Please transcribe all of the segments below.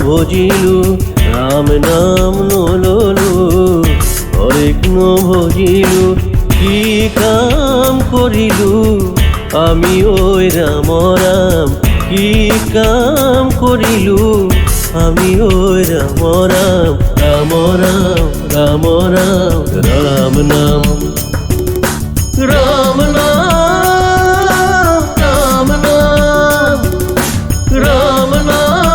ভজিলু রাম নাম নললু হরেক ভজিলু কি কাম করিলু আমি ওই রাম রাম কি কাম করিলু আমি ওই রাম রাম রাম রাম রাম রাম রাম নাম রাম নাম রাম নাম রাম নাম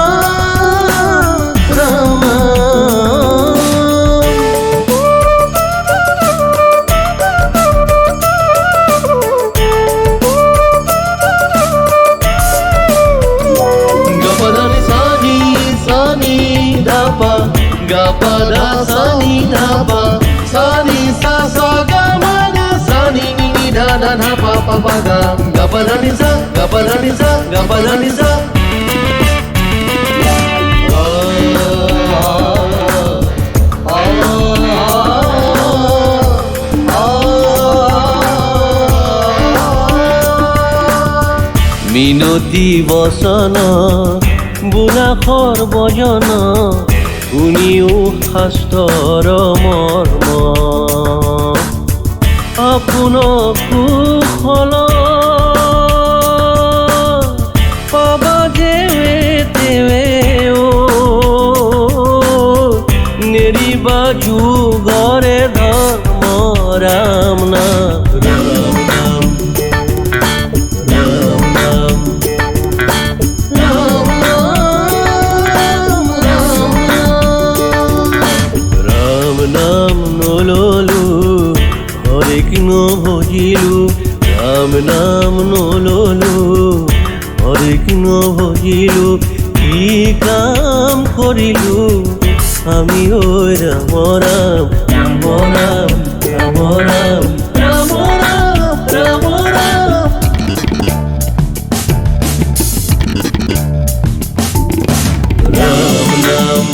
gapada sani dhapa sani sa sa ga ma ga sani ni ni da da na pa pa pa ga gapada ni sa gapada ni sa gapada ni sa মিনতি বচন বুলাখৰ বজন শুনিও শাস্ত্ৰৰ মৰ্ম আপোনাক কুশল পাবা যেৱে তেৱে নেৰিবা যুগৰে ধৰ্ম ৰাম নাম ৰাম নাম ৰাম নাম নাম নললু হরেক ভজিলু রাম নাম নললু হরেক ভজিলু কি কাম করিলু আমি ওই রাম রাম রাম রাম রাম রাম রাম রাম রাম রাম রাম নাম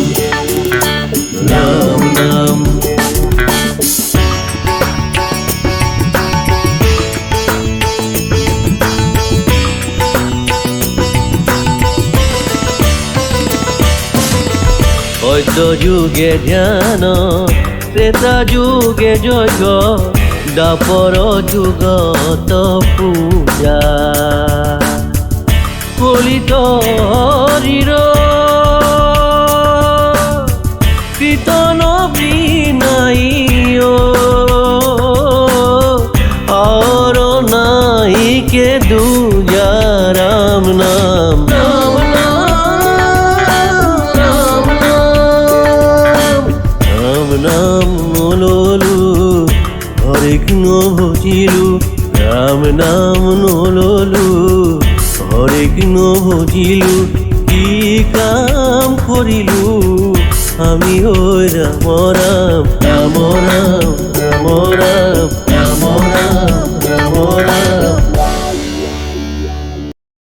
রাম নাম সত্য যুগে ধ্যান ত্রেতা যুগে যজ্ঞ দ্বাপর যুগত পূজা কলিত হৰিৰ কীৰ্তন বিনাই আর নাই কে দুজা রাম নাম রাম নাম রাম নাম নললু হরেক ভজিলু রাম নাম নললু হরেক ভজিলু কি কাম করিলু আমি ওই রাম রাম